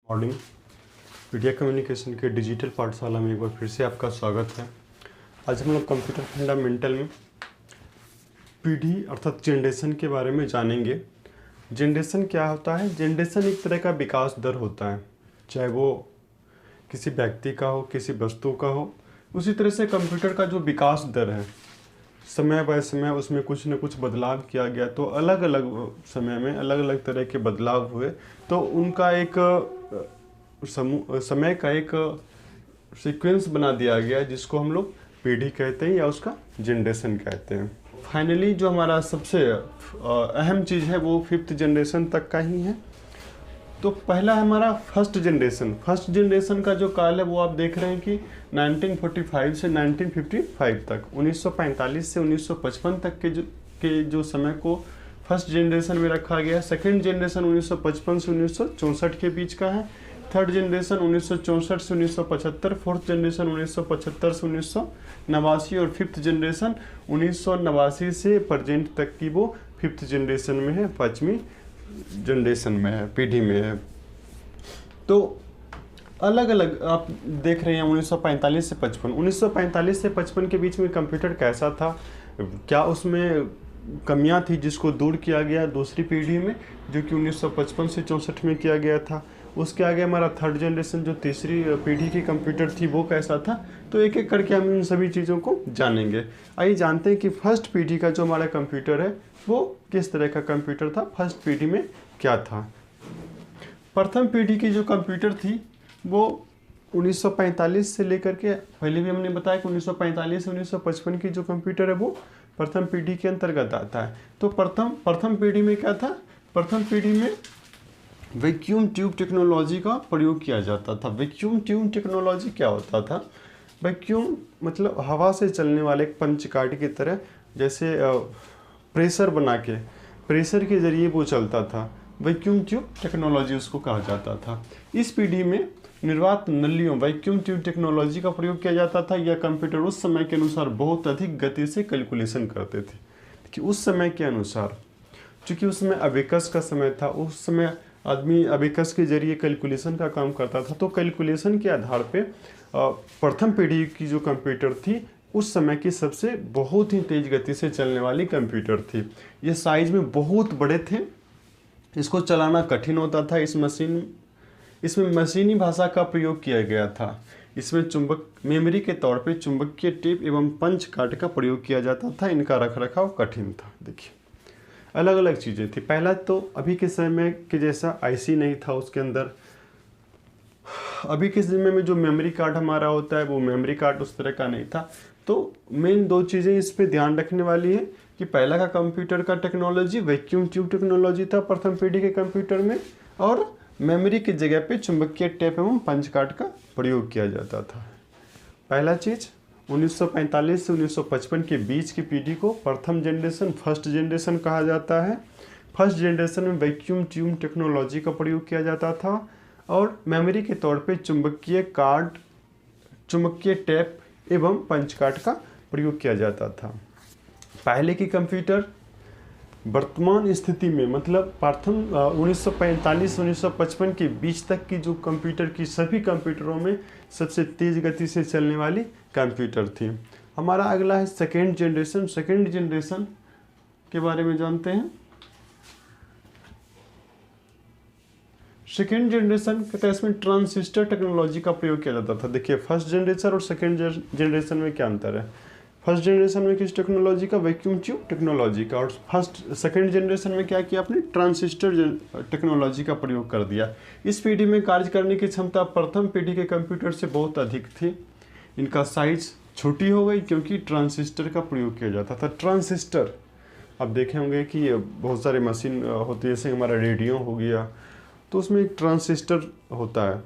Morning. Media communication के digital पाठशाला में एक बार फिर से आपका स्वागत है। आज हम लोग कंप्यूटर फंडामेंटल में पीढ़ी अर्थात जनरेशन के बारे में जानेंगे। जनरेशन क्या होता है? जनरेशन एक तरह का विकास दर होता है, चाहे वो किसी व्यक्ति का हो, किसी वस्तु का हो। उसी तरह से कंप्यूटर का जो विकास दर है, समय बाय समय उसमें कुछ न कुछ बदलाव किया गया, तो अलग अलग समय में अलग अलग तरह के बदलाव हुए, तो उनका एक समय का एक सीक्वेंस बना दिया गया जिसको हम लोग पीढ़ी कहते हैं या उसका जनरेशन कहते हैं। फाइनली जो हमारा सबसे अहम चीज़ है वो 5th जनरेशन तक का ही है। तो पहला है हमारा फर्स्ट जनरेशन। फर्स्ट जनरेशन का जो काल है वो आप देख रहे हैं कि 1945 से 1955 तक, 1945 से 1955 तक के जो समय को फर्स्ट जनरेशन में रखा गया। सेकंड जनरेशन 1955 से 1964 के बीच का है। थर्ड जनरेशन 1964 से 1975, फोर्थ जनरेशन 1975 से 1989 और फिफ्थ जनरेशन 1989 से प्रेजेंट तक की वो 5th जनरेशन में है, 5वीं जनरेशन में है, पीढ़ी में है। तो अलग अलग आप देख रहे हैं 1945 से 55। 1945 से 55 के बीच में कंप्यूटर कैसा था, क्या उसमें कमियां थी जिसको दूर किया गया दूसरी पीढ़ी में, जो कि 1955 से 64 में किया गया था। उसके आगे हमारा थर्ड जनरेशन जो तीसरी पीढ़ी की कंप्यूटर थी वो कैसा था। तो एक एक करके हम इन सभी चीज़ों को जानेंगे। आइए जानते हैं कि फर्स्ट पीढ़ी का जो हमारा कंप्यूटर है वो किस तरह का कंप्यूटर था, फर्स्ट पीढ़ी में क्या था। प्रथम पीढ़ी की जो कंप्यूटर थी वो 1945 से लेकर के, पहले भी हमने बताया कि 1945 से 1955 की जो कंप्यूटर है वो प्रथम पीढ़ी के अंतर्गत आता है। तो प्रथम पीढ़ी में क्या था? प्रथम पीढ़ी में वैक्यूम ट्यूब टेक्नोलॉजी का प्रयोग किया जाता था। वैक्यूम ट्यूब टेक्नोलॉजी क्या होता था? वैक्यूम मतलब हवा से चलने वाले एक पंचकार्ड की तरह, जैसे प्रेशर बना के, प्रेशर के जरिए वो चलता था। वैक्यूम ट्यूब टेक्नोलॉजी उसको कहा जाता था। इस पीढ़ी में निर्वात नलियों वैक्यूम ट्यूब टेक्नोलॉजी का प्रयोग किया जाता था। यह कंप्यूटर उस समय के अनुसार बहुत अधिक गति से कैलकुलेशन करते थे कि उस समय के अनुसार, चूँकि उसमें अबेकस का समय था, उस समय आदमी अबेकस के जरिए कैलकुलेशन का काम करता था। तो कैलकुलेशन के आधार पे प्रथम पीढ़ी की जो कंप्यूटर थी उस समय की सबसे बहुत ही तेज गति से चलने वाली कंप्यूटर थी। ये साइज में बहुत बड़े थे, इसको चलाना कठिन होता था। इसमें मशीनी भाषा का प्रयोग किया गया था। इसमें चुंबक मेमोरी के तौर पे चुंबकीय टेप एवं पंच कार्ड का प्रयोग किया जाता था। इनका रखरखाव कठिन था। देखिए अलग अलग चीज़ें थी। पहला तो अभी के समय के जैसा आईसी नहीं था उसके अंदर। अभी के समय में जो मेमोरी कार्ड हमारा होता है वो मेमोरी कार्ड उस तरह का नहीं था। तो मेन दो चीज़ें इस पे ध्यान रखने वाली है कि पहला का कंप्यूटर का टेक्नोलॉजी वैक्यूम ट्यूब टेक्नोलॉजी था प्रथम पीढ़ी के कंप्यूटर में, और मेमोरी की जगह पे चुंबकीय टेप एवं पंच कार्ड का प्रयोग किया जाता था। पहला चीज़ 1945 से 1955 के बीच की पीढ़ी को प्रथम जनरेशन, फर्स्ट जनरेशन कहा जाता है। फर्स्ट जनरेशन में वैक्यूम ट्यूब टेक्नोलॉजी का प्रयोग किया जाता था और मेमोरी के तौर पे चुंबकीय कार्ड, चुंबकीय टेप एवं पंच कार्ड का प्रयोग किया जाता था। पहले की कंप्यूटर वर्तमान स्थिति में मतलब प्रथम 1945 से 1955 के बीच तक की जो कंप्यूटर की सभी कंप्यूटरों में सबसे तेज़ गति से चलने वाली कंप्यूटर थी। हमारा अगला है सेकेंड जनरेशन। सेकेंड जनरेशन के बारे में जानते हैं। सेकेंड जनरेशन के तहत इसमें ट्रांजिस्टर टेक्नोलॉजी का प्रयोग किया जाता था। देखिए फर्स्ट जनरेशन और सेकेंड जनरेशन में क्या अंतर है। फर्स्ट जनरेशन में किस टेक्नोलॉजी का? वैक्यूम ट्यूब टेक्नोलॉजी का। और सेकेंड जनरेशन में क्या किया आपने? ट्रांजिस्टर टेक्नोलॉजी का प्रयोग कर दिया। इस पीढ़ी में कार्य करने की क्षमता प्रथम पीढ़ी के कंप्यूटर से बहुत अधिक थी। इनका साइज छोटी हो गई क्योंकि ट्रांजिस्टर का प्रयोग किया जाता था। ट्रांजिस्टर आप देखे होंगे कि बहुत सारे मशीन होती है, जैसे हमारा रेडियो हो गया, तो उसमें एक ट्रांजिस्टर होता है।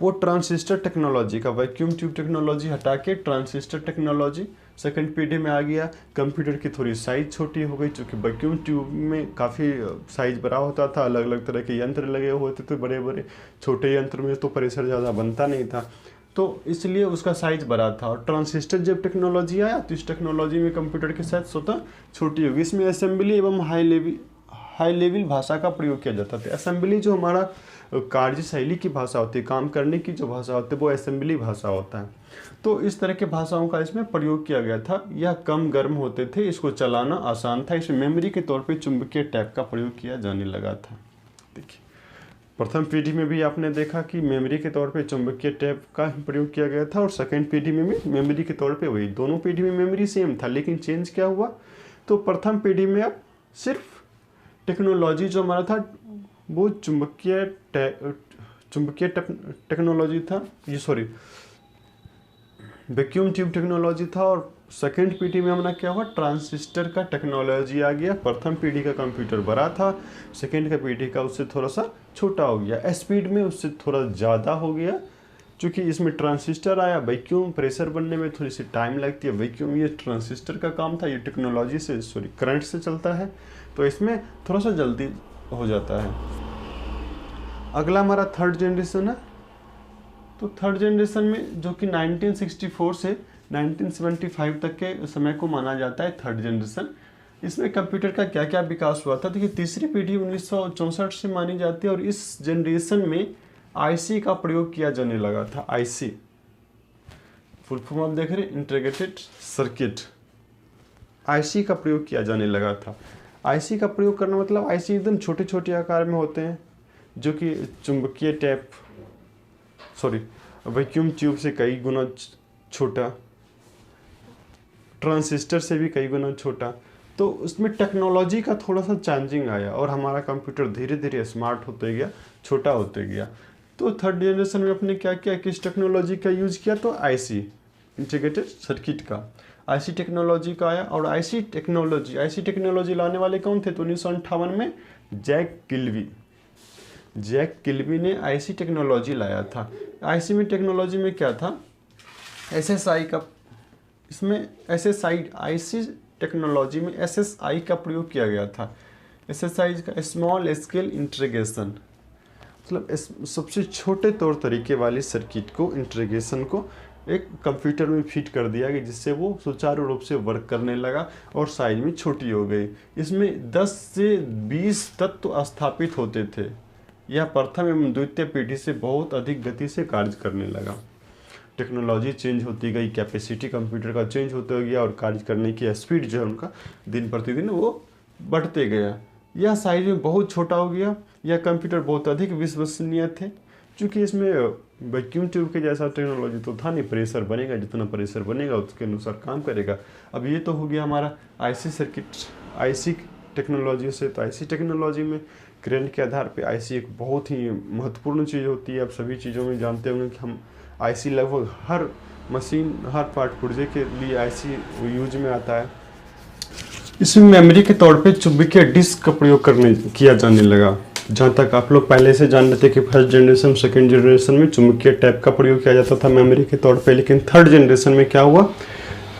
वो ट्रांजिस्टर टेक्नोलॉजी का वैक्यूम ट्यूब टेक्नोलॉजी हटा के ट्रांजिस्टर टेक्नोलॉजी सेकंड पीढ़ी में आ गया। कंप्यूटर की थोड़ी साइज़ छोटी हो गई, चूँकि वैक्यूम ट्यूब में काफ़ी साइज़ बड़ा होता था, अलग अलग तरह के यंत्र लगे हुए थे, बड़े बड़े। छोटे यंत्र में तो प्रेशर ज़्यादा बनता नहीं था, तो इसलिए उसका साइज़ बड़ा था। और ट्रांजिस्टर जब टेक्नोलॉजी आया तो इस टेक्नोलॉजी में कंप्यूटर की साइज स्वतः छोटी होगी। इसमें असेंबली एवं हाई लेवल भाषा का प्रयोग किया जाता था। असेंबली जो हमारा कार्यशैली की भाषा होती है, काम करने की जो भाषा होती है वो असेंबली भाषा होता है। तो इस तरह के भाषाओं का इसमें प्रयोग किया गया था। यह कम गर्म होते थे, इसको चलाना आसान था, इसमें मेमोरी के तौर पे चुंबकीय टैप का प्रयोग किया जाने लगा था। देखिए प्रथम पीढ़ी में भी आपने देखा कि मेमोरी के तौर पे चुंबकीय टैप का प्रयोग किया गया था, और सेकेंड पीढ़ी में भी मेमोरी के तौर पे वही, दोनों पीढ़ी में मेमोरी सेम था, लेकिन चेंज क्या हुआ, तो प्रथम पीढ़ी में अब सिर्फ टेक्नोलॉजी जो हमारा था वो चुंबकीय टेक्नोलॉजी था, ये सॉरी वैक्यूम ट्यूब टेक्नोलॉजी था, और सेकेंड पीढ़ी में हमारा क्या हुआ, ट्रांजिस्टर का टेक्नोलॉजी आ गया। प्रथम पीढ़ी का कंप्यूटर बड़ा था, सेकेंड का पीढ़ी का उससे थोड़ा सा छोटा हो गया, स्पीड में उससे थोड़ा ज़्यादा हो गया, क्योंकि इसमें ट्रांजिस्टर आया। वैक्यूम प्रेशर बनने में थोड़ी सी टाइम लगती है, वैक्यूम ये ट्रांजिस्टर का काम था, ये टेक्नोलॉजी से करंट से चलता है, तो इसमें थोड़ा सा जल्दी हो जाता है। अगला हमारा थर्ड जनरेशन है। तो थर्ड जनरेशन में जो कि 1964 से 1975 तक के समय को माना जाता है थर्ड जनरेशन, इसमें कंप्यूटर का क्या क्या विकास हुआ था। देखिए तीसरी पीढ़ी 1964 से मानी जाती है, और इस जनरेशन में आईसी का प्रयोग किया जाने लगा था। आईसी फुल फॉर्म आप देख रहे हैं, इंटीग्रेटेड सर्किट। आईसी का प्रयोग किया जाने लगा था। आईसी का प्रयोग करना मतलब आईसी एकदम छोटे छोटे आकार में होते हैं, जो कि चुंबकीय टैप वैक्यूम ट्यूब से कई गुना छोटा, ट्रांजिस्टर से भी कई गुना छोटा। तो उसमें टेक्नोलॉजी का थोड़ा सा चेंजिंग आया, और हमारा कंप्यूटर धीरे धीरे स्मार्ट होते गया, छोटा होते गया। तो थर्ड जनरेशन में अपने क्या किया, किस टेक्नोलॉजी का यूज किया, तो आईसी इंटीग्रेटेड सर्किट का आईसी टेक्नोलॉजी का आया। और आईसी टेक्नोलॉजी लाने वाले कौन थे, तो 1958 में जैक किल्बी ने आईसी टेक्नोलॉजी लाया था। आईसी में टेक्नोलॉजी में क्या था, एसएसआई का, इसमें एसएसआई आईसी टेक्नोलॉजी में एसएसआई का प्रयोग किया गया था। एसएसआई का स्मॉल स्केल इंटीग्रेशन, मतलब सबसे छोटे तौर तरीके वाली सर्किट को, इंटीग्रेशन को एक कंप्यूटर में फिट कर दिया गया, जिससे वो सुचारू रूप से वर्क करने लगा और साइज में छोटी हो गई। इसमें 10 से 20 तत्व स्थापित होते थे। यह प्रथम एवं द्वितीय पीढ़ी से बहुत अधिक गति से कार्य करने लगा। टेक्नोलॉजी चेंज होती गई, कैपेसिटी कंप्यूटर का चेंज होते गया, और कार्य करने की स्पीड जो है उनका दिन प्रतिदिन वो बढ़ते गया। यह साइज में बहुत छोटा हो गया। यह कंप्यूटर बहुत अधिक विश्वसनीय थे, क्योंकि इसमें वैक्यूम ट्यूब के जैसा टेक्नोलॉजी तो था नहीं, प्रेशर बनेगा, जितना प्रेशर बनेगा उसके अनुसार काम करेगा। अब ये तो हो गया हमारा आईसी सर्किट, आईसी टेक्नोलॉजी से। तो आईसी टेक्नोलॉजी में करंट के आधार पे आईसी एक बहुत ही महत्वपूर्ण चीज़ होती है। आप सभी चीज़ों में जानते होंगे कि हम आईसी लगभग हर मशीन, हर पार्ट पुर्जे के लिए आईसी यूज में आता है। इसमें मेमोरी के तौर पे चुंबकीय डिस्क का प्रयोग किया जाने लगा। जहाँ तक आप लोग पहले से जान रहे थे कि फर्स्ट जनरेशन सेकेंड जनरेशन में चुंबकीय टैप का प्रयोग किया जाता था मेमोरी के तौर पे, लेकिन थर्ड जनरेशन में क्या हुआ,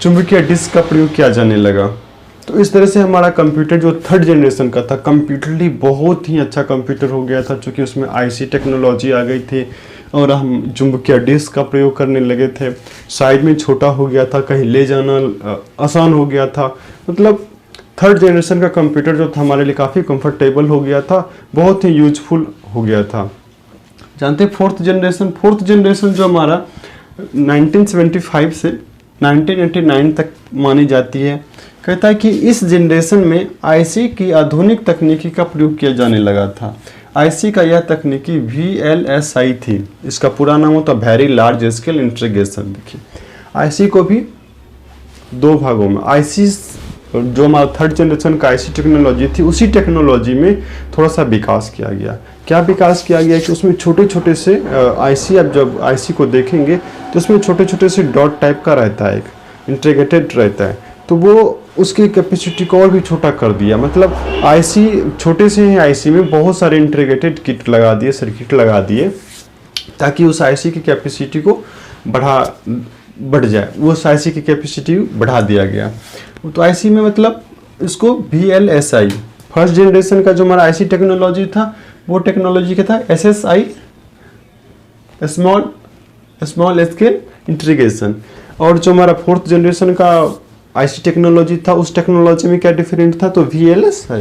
चुंबकीय डिस्क का प्रयोग किया जाने लगा। तो इस तरह से हमारा कंप्यूटर जो थर्ड जनरेशन का था, कंप्यूटरली बहुत ही अच्छा कंप्यूटर हो गया था, क्योंकि उसमें आईसी टेक्नोलॉजी आ गई थी और हम चुंबकीय डिस्क का प्रयोग करने लगे थे। साइज में छोटा हो गया था, कहीं ले जाना आसान हो गया था। मतलब थर्ड जनरेशन का कंप्यूटर जो था हमारे लिए काफ़ी कंफर्टेबल हो गया था, बहुत ही यूजफुल हो गया था। जानते हैं फोर्थ जनरेशन जो हमारा 1975 से 1989 तक मानी जाती है, कहता है कि इस जनरेशन में आईसी की आधुनिक तकनीकी का प्रयोग किया जाने लगा था। आईसी का यह तकनीकी VLSI थी। इसका पूरा नाम होता वेरी लार्ज स्केल इंटीग्रेशन। देखिए आईसी को भी दो भागों में, आईसी जो हमारा थर्ड जनरेशन का आईसी टेक्नोलॉजी थी, उसी टेक्नोलॉजी में थोड़ा सा विकास किया गया। क्या विकास किया गया कि उसमें छोटे छोटे से आईसी, अब जब आईसी को देखेंगे तो उसमें छोटे छोटे से डॉट टाइप का रहता है, एक इंटीग्रेटेड रहता है, तो वो उसकी कैपेसिटी को और भी छोटा कर दिया। मतलब आईसी छोटे से ही आईसी में बहुत सारे इंटीग्रेटेड किट लगा दिए, सर्किट लगा दिए, ताकि उस आईसी की कैपेसिटी को बढ़ जाए। वो उस आईसी की कैपेसिटी बढ़ा दिया गया। तो आईसी में मतलब इसको VLSI, फर्स्ट जनरेशन का जो हमारा आईसी टेक्नोलॉजी था, वो टेक्नोलॉजी क्या था, SSI, स्मॉल स्केल इंटीग्रेशन। और जो हमारा फोर्थ जनरेशन का आईसी टेक्नोलॉजी था, उस टेक्नोलॉजी में क्या डिफरेंट था, तो VLSI,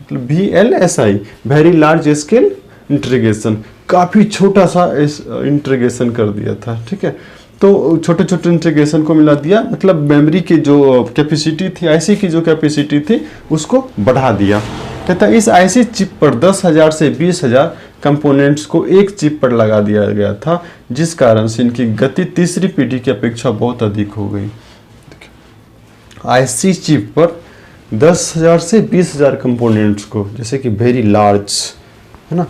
मतलब VLSI very large scale integration. काफ़ी छोटा सा इस इंटीग्रेशन कर दिया था, ठीक है। तो छोटे छोटे इंटीग्रेशन को मिला दिया, मतलब मेमोरी की जो कैपेसिटी थी, आईसी की जो कैपेसिटी थी उसको बढ़ा दिया। कहता है इस आईसी चिप पर 10,000 से 20,000 कंपोनेंट्स को एक चिप पर लगा दिया गया था, जिस कारण से इनकी गति तीसरी पीढ़ी की अपेक्षा बहुत अधिक हो गई। आईसी चिप पर 10,000 से 20,000 कंपोनेंट्स को, जैसे कि वेरी लार्ज, है ना,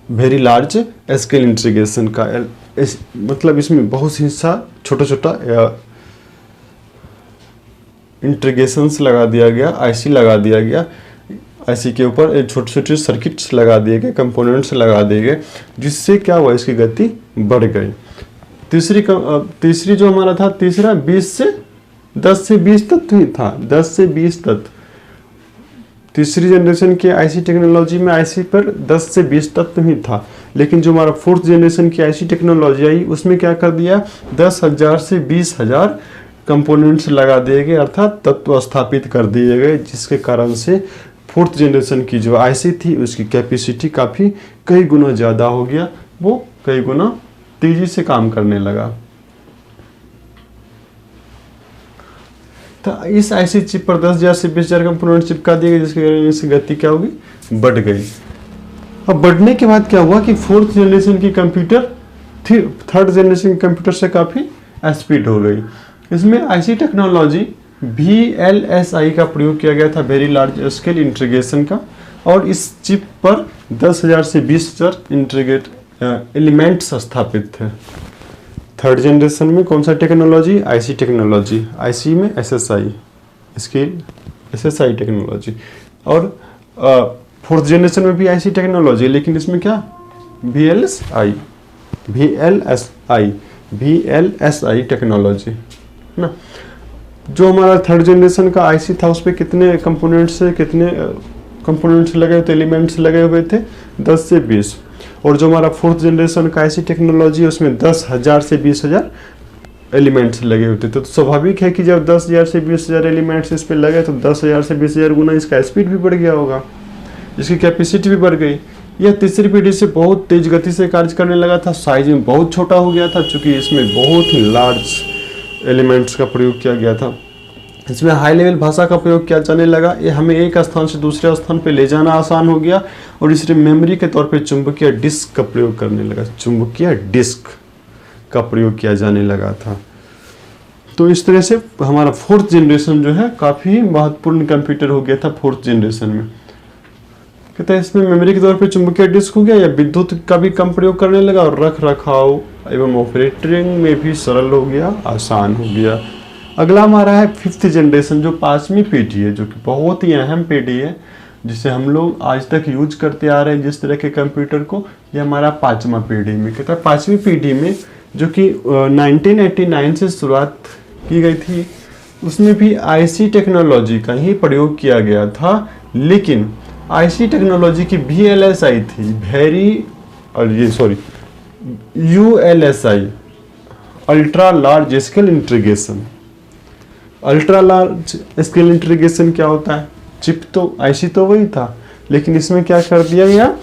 वेरी लार्ज स्केल इंटीग्रेशन का मतलब इसमें बहुत सी हिस्सा छोटा छोटा इंटीग्रेशंस लगा दिया गया, आईसी लगा दिया गया, आईसी के ऊपर छोटे छोटे सर्किट्स लगा दिए गए, कंपोनेंट्स लगा दिए गए, जिससे क्या हुआ, इसकी गति बढ़ गई। तीसरी जो हमारा था, तीसरा 10 से 20 तक ही था, 10 से 20 तक। तीसरी जनरेशन के आईसी टेक्नोलॉजी में आईसी पर 10 से 20 तत्व ही था, लेकिन जो हमारा फोर्थ जनरेशन की आईसी टेक्नोलॉजी आई उसमें क्या कर दिया, 10,000 से 20,000 कंपोनेंट्स लगा दिए गए, अर्थात तत्व स्थापित कर दिए गए, जिसके कारण से फोर्थ जनरेशन की जो आईसी थी उसकी कैपेसिटी काफ़ी कई गुना ज़्यादा हो गया, वो कई गुना तेज़ी से काम करने लगा। तो इस आईसी चिप पर 10,000 से 20,000 कंपोनेंट चिपका दिए गए, जिसके कारण इसकी गति क्या होगी, बढ़ गई। अब बढ़ने के बाद क्या हुआ कि फोर्थ जनरेशन की कंप्यूटर थर्ड जनरेशन के कंप्यूटर से काफ़ी स्पीड हो गई। इसमें आईसी टेक्नोलॉजी VLSI का प्रयोग किया गया था, वेरी लार्ज स्केल इंटीग्रेशन का, और इस चिप पर 10,000 से 20,000 इंटीग्रेट एलिमेंट्स स्थापित थे। थर्ड जनरेशन में कौन सा टेक्नोलॉजी, आईसी टेक्नोलॉजी, आईसी में SSI, इसकी SSI टेक्नोलॉजी, और फोर्थ जनरेशन में भी आईसी टेक्नोलॉजी, लेकिन इसमें क्या, VLSI टेक्नोलॉजी, है ना। जो हमारा थर्ड जनरेशन का आईसी था उस पर कितने कंपोनेंट्स लगे हुए थे, एलिमेंट्स लगे हुए थे, 10 से 20। और जो हमारा फोर्थ जनरेशन का आईसी टेक्नोलॉजी है उसमें 10,000 से 20,000 एलिमेंट्स लगे होते थे। तो स्वाभाविक है कि जब 10,000 से 20,000 एलिमेंट्स इस पर लगे तो 10,000 से 20,000 गुना इसका स्पीड भी बढ़ गया होगा, इसकी कैपेसिटी भी बढ़ गई। यह तीसरी पीढ़ी से बहुत तेज गति से कार्य करने लगा था, साइज में बहुत छोटा हो गया था, चूँकि इसमें बहुत ही लार्ज एलिमेंट्स का प्रयोग किया गया था। इसमें हाई लेवल भाषा का प्रयोग किया जाने लगा, ये हमें एक स्थान से दूसरे स्थान पर ले जाना आसान हो गया, और इसलिए मेमोरी के तौर पे चुंबकीय डिस्क का प्रयोग करने लगा, चुंबकीय डिस्क का प्रयोग किया जाने लगा था। तो इस तरह से हमारा फोर्थ जनरेशन जो है काफ़ी महत्वपूर्ण कंप्यूटर हो गया था फोर्थ जनरेशन में। कहते हैं इसमें मेमोरी के तौर पे चुंबकीय डिस्क हो गया, या विद्युत का भी कम प्रयोग करने लगा, और रख रखाव एवं ऑपरेटिंग में भी सरल हो गया, आसान हो गया। अगला हमारा है फिफ्थ जनरेशन, जो 5वीं पीढ़ी है, जो कि बहुत ही अहम पीढ़ी है, जिसे हम लोग आज तक यूज करते आ रहे हैं जिस तरह के कंप्यूटर को। ये हमारा 5वां पीढ़ी में, कहता है 5वीं पीढ़ी में, जो कि 1989 से शुरुआत की गई थी, उसमें भी आईसी टेक्नोलॉजी का ही प्रयोग किया गया था, लेकिन आईसी टेक्नोलॉजी की VLSI थी, ULSI, ultra large scale integration. Ultra large scale integration क्या होता है, चिप तो आईसी तो वही था, लेकिन इसमें क्या कर दिया गया,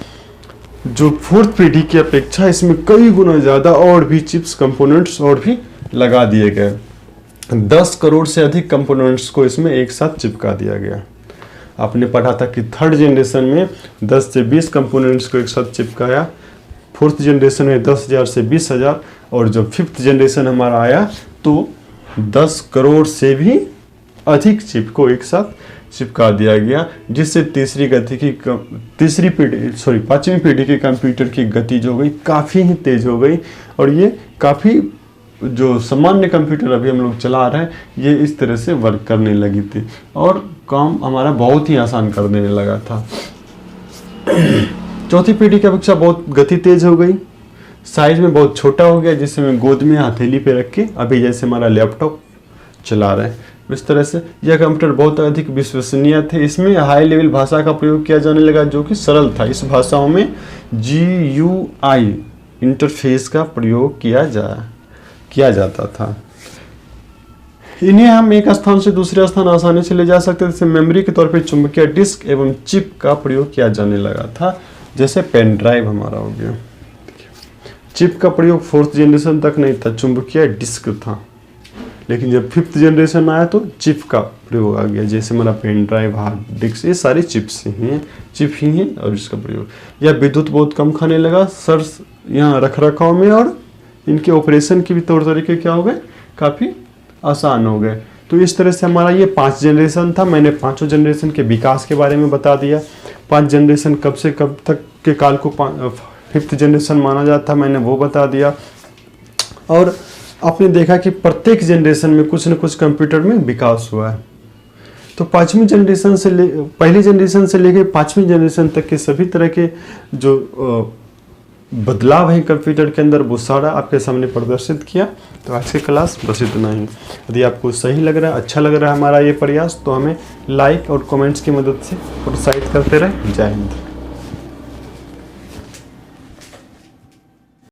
जो फोर्थ पीढ़ी की अपेक्षा इसमें कई गुना ज़्यादा और भी चिप्स कंपोनेंट्स और भी लगा दिए गए। 10 करोड़ से अधिक कंपोनेंट्स को इसमें एक साथ चिपका दिया गया। आपने पढ़ा था कि थर्ड जनरेशन में 10 से 20 कंपोनेंट्स को एक साथ चिपकाया, फोर्थ जनरेशन में 10,000 से 20,000, और जब फिफ्थ जनरेशन हमारा आया तो 10 करोड़ से भी अधिक चिप को एक साथ चिपका दिया गया, जिससे पांचवी पीढ़ी के कंप्यूटर की गति जो गई काफ़ी ही तेज हो गई, और ये काफ़ी जो सामान्य कंप्यूटर अभी हम लोग चला रहे हैं ये इस तरह से वर्क करने लगी थी, और काम हमारा बहुत ही आसान कर देने लगा था। चौथी पीढ़ी की अपेक्षा बहुत गति तेज हो गई, साइज में बहुत छोटा हो गया, जिससे मैं गोद में हथेली पे रख के अभी जैसे हमारा लैपटॉप चला रहे हैं इस तरह से। यह कंप्यूटर बहुत अधिक विश्वसनीय थे। इसमें हाई लेवल भाषा का प्रयोग किया जाने लगा, जो कि सरल था। इस भाषाओं में GUI इंटरफेस का प्रयोग किया जाता था। इन्हें हम एक स्थान से दूसरे स्थान आसानी से ले जा सकते थे। मेमोरी के तौर पर चुंबकीय डिस्क एवं चिप का प्रयोग किया जाने लगा था, जैसे पेन ड्राइव हमारा हो गया। चिप का प्रयोग 4th जनरेशन तक नहीं था, चुंबकीय डिस्क था, लेकिन जब 5th जनरेशन आया तो चिप का प्रयोग आ गया। जैसे हमारा पेन ड्राइव, हार्ड डिस्क, ये सारी चिप्स ही हैं, चिप ही हैं और इसका प्रयोग। यह विद्युत बहुत कम खाने लगा सर, यहाँ रख रखाव में, और इनके ऑपरेशन के भी तौर तरीके क्या हो गए, काफ़ी आसान हो गए। तो इस तरह से हमारा ये 5 जनरेशन था। मैंने 5 जनरेशन के विकास के बारे में बता दिया। 5 जनरेशन कब से कब तक के काल को 5th जनरेशन माना जाता, मैंने वो बता दिया। और आपने देखा कि प्रत्येक जनरेशन में कुछ न कुछ कंप्यूटर में विकास हुआ है। तो पहली जनरेशन से लेकर 5वीं जनरेशन तक के सभी तरह के जो बदलाव है कंप्यूटर के अंदर, वो सारा आपके सामने प्रदर्शित किया। तो आज की क्लास बस इतना ही। यदि आपको सही लग रहा है, अच्छा लग रहा है हमारा ये प्रयास, तो हमें लाइक और कमेंट्स की मदद से प्रोत्साहित करते रहें। जय हिंद।